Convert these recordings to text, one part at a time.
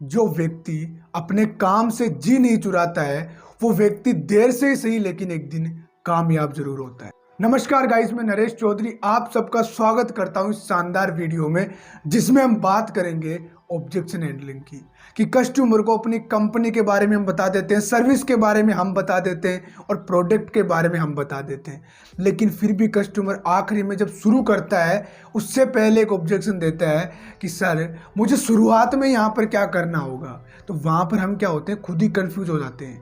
जो व्यक्ति अपने काम से जी नहीं चुराता है वो व्यक्ति देर से ही सही लेकिन एक दिन कामयाब जरूर होता है। नमस्कार गाइस, मैं नरेश चौधरी आप सबका स्वागत करता हूं इस शानदार वीडियो में जिसमें हम बात करेंगे ऑब्जेक्शन हैंडलिंग की कि कस्टमर को अपनी कंपनी के बारे में हम बता देते हैं, सर्विस के बारे में हम बता देते हैं और प्रोडक्ट के बारे में हम बता देते हैं, लेकिन फिर भी कस्टमर आखिरी में जब शुरू करता है उससे पहले एक ऑब्जेक्शन देता है कि सर मुझे शुरुआत में यहाँ पर क्या करना होगा। तो वहाँ पर हम क्या होते हैं, खुद ही कंफ्यूज हो जाते हैं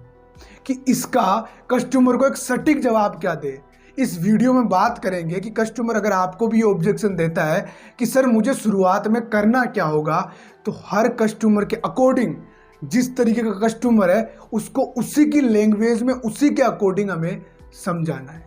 कि इसका कस्टमर को एक सटीक जवाब क्या दे। इस वीडियो में बात करेंगे कि कस्टमर अगर आपको भी ऑब्जेक्शन देता है कि सर मुझे शुरुआत में करना क्या होगा, तो हर कस्टमर के अकॉर्डिंग जिस तरीके का कस्टमर है उसको उसी की लैंग्वेज में उसी के अकॉर्डिंग हमें समझाना है।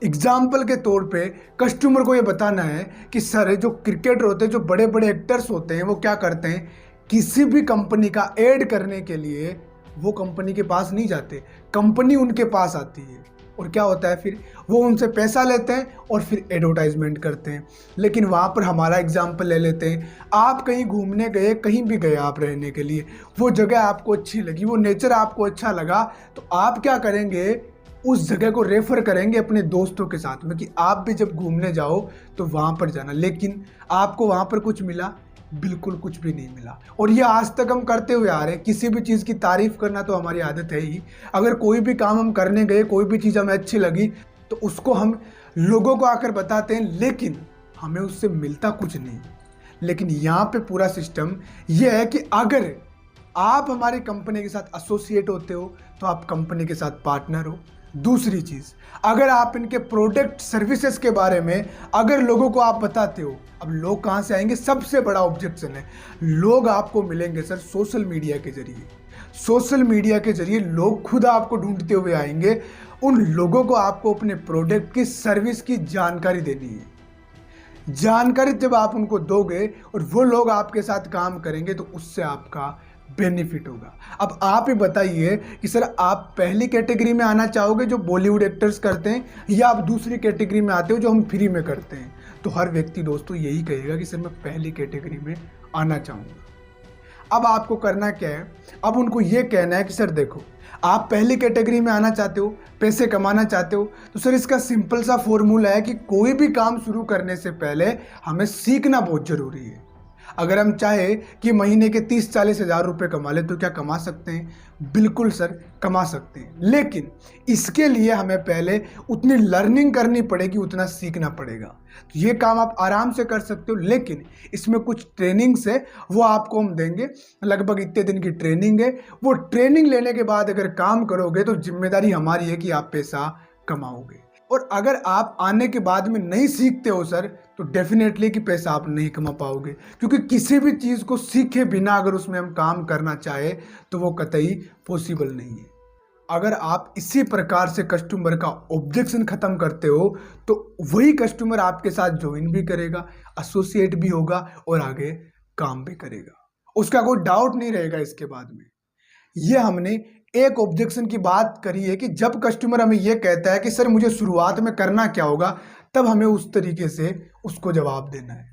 एग्जाम्पल के तौर पे कस्टमर को ये बताना है कि सर जो क्रिकेटर होते हैं, जो बड़े बड़े एक्टर्स होते हैं, वो क्या करते हैं, किसी भी कंपनी का ऐड करने के लिए वो कंपनी के पास नहीं जाते, कंपनी उनके पास आती है और क्या होता है फिर वो उनसे पैसा लेते हैं और फिर एडवर्टाइजमेंट करते हैं। लेकिन वहाँ पर हमारा एग्जाम्पल ले लेते हैं, आप कहीं घूमने गए, कहीं भी गए आप रहने के लिए, वो जगह आपको अच्छी लगी, वो नेचर आपको अच्छा लगा, तो आप क्या करेंगे, उस जगह को रेफर करेंगे अपने दोस्तों के साथ में कि आप भी जब घूमने जाओ तो वहाँ पर जाना। लेकिन आपको वहाँ पर कुछ मिला? बिल्कुल कुछ भी नहीं मिला। और ये आज तक हम करते हुए आ रहे हैं, किसी भी चीज़ की तारीफ करना तो हमारी आदत है ही। अगर कोई भी काम हम करने गए, कोई भी चीज़ हमें अच्छी लगी तो उसको हम लोगों को आकर बताते हैं, लेकिन हमें उससे मिलता कुछ नहीं। लेकिन यहाँ पे पूरा सिस्टम ये है कि अगर आप हमारी कंपनी के साथ एसोसिएट होते हो तो आप कंपनी के साथ पार्टनर हो। दूसरी चीज़, अगर आप इनके प्रोडक्ट सर्विसेज के बारे में अगर लोगों को आप बताते हो, अब लोग कहाँ से आएंगे? सबसे बड़ा ऑब्जेक्शन है, लोग आपको मिलेंगे सर सोशल मीडिया के जरिए। सोशल मीडिया के जरिए लोग खुद आपको ढूंढते हुए आएंगे। उन लोगों को आपको अपने प्रोडक्ट की, सर्विस की जानकारी देनी है। जानकारी जब आप उनको दोगे और वो लोग आपके साथ काम करेंगे तो उससे आपका बेनिफिट होगा। अब आप ही बताइए कि सर आप पहली कैटेगरी में आना चाहोगे जो बॉलीवुड एक्टर्स करते हैं, या आप दूसरी कैटेगरी में आते हो जो हम फ्री में करते हैं? तो हर व्यक्ति दोस्तों यही कहेगा कि सर मैं पहली कैटेगरी में आना चाहूँगा। अब आपको करना क्या है, अब उनको ये कहना है कि सर देखो आप पहली कैटेगरी में आना चाहते हो, पैसे कमाना चाहते हो, तो सर इसका सिंपल सा फॉर्मूला है कि कोई भी काम शुरू करने से पहले हमें सीखना बहुत ज़रूरी है। अगर हम चाहे कि महीने के 30-40 हज़ार रुपये कमा ले तो क्या कमा सकते हैं? बिल्कुल सर कमा सकते हैं, लेकिन इसके लिए हमें पहले उतनी लर्निंग करनी पड़ेगी, उतना सीखना पड़ेगा। तो ये काम आप आराम से कर सकते हो, लेकिन इसमें कुछ ट्रेनिंग्स है वो आपको हम देंगे। लगभग इतने दिन की ट्रेनिंग है, वो ट्रेनिंग लेने के बाद अगर काम करोगे तो जिम्मेदारी हमारी है कि आप पैसा कमाओगे। और अगर आप आने के बाद में नहीं सीखते हो सर तो डेफिनेटली कि पैसा आप नहीं कमा पाओगे, क्योंकि किसी भी चीज़ को सीखे बिना अगर उसमें हम काम करना चाहे तो वो कतई पॉसिबल नहीं है। अगर आप इसी प्रकार से कस्टमर का ऑब्जेक्शन ख़त्म करते हो तो वही कस्टमर आपके साथ ज्वाइन भी करेगा, एसोसिएट भी होगा और आगे काम भी करेगा, उसका कोई डाउट नहीं रहेगा इसके बाद में। ये हमने एक ऑब्जेक्शन की बात करी है कि जब कस्टमर हमें ये कहता है कि सर मुझे शुरुआत में करना क्या होगा, तब हमें उस तरीके से उसको जवाब देना है।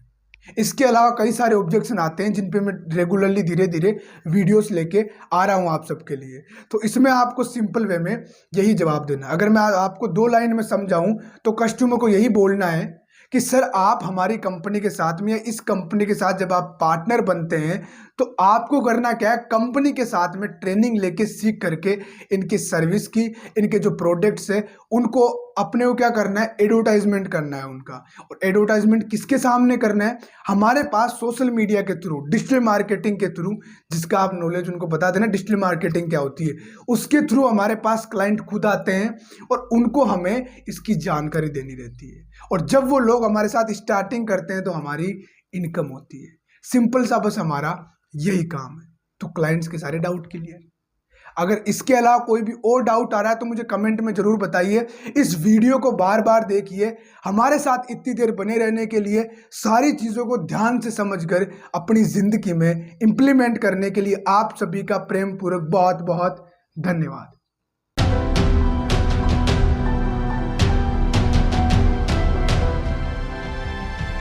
इसके अलावा कई सारे ऑब्जेक्शन आते हैं जिन पे मैं रेगुलरली धीरे धीरे वीडियोस लेके आ रहा हूँ आप सबके लिए। तो इसमें आपको सिंपल वे में यही जवाब देना है। अगर मैं आपको 2 लाइन में समझाऊं तो कस्टमर को यही बोलना है कि सर आप हमारी कंपनी के साथ में या इस कंपनी के साथ जब आप पार्टनर बनते हैं तो आपको करना क्या है, कंपनी के साथ में ट्रेनिंग लेके सीख करके इनकी सर्विस की, इनके जो प्रोडक्ट्स है उनको अपने को क्या करना है, एडवर्टाइजमेंट करना है उनका। और एडवर्टाइजमेंट किसके सामने करना है? हमारे पास सोशल मीडिया के थ्रू, डिजिटल मार्केटिंग के थ्रू, जिसका आप नॉलेज उनको बता देना डिजिटल मार्केटिंग क्या होती है, उसके थ्रू हमारे पास क्लाइंट खुद आते हैं और उनको हमें इसकी जानकारी देनी रहती है। और जब वो लोग हमारे साथ स्टार्टिंग करते हैं तो हमारी इनकम होती है। सिंपल सा बस हमारा यही काम है। तो क्लाइंट्स के सारे डाउट क्लियर। अगर इसके अलावा कोई भी और डाउट आ रहा है तो मुझे कमेंट में जरूर बताइए। इस वीडियो को बार बार देखिए। हमारे साथ इतनी देर बने रहने के लिए, सारी चीज़ों को ध्यान से समझकर अपनी जिंदगी में इंप्लीमेंट करने के लिए आप सभी का प्रेम पूर्वक बहुत बहुत धन्यवाद।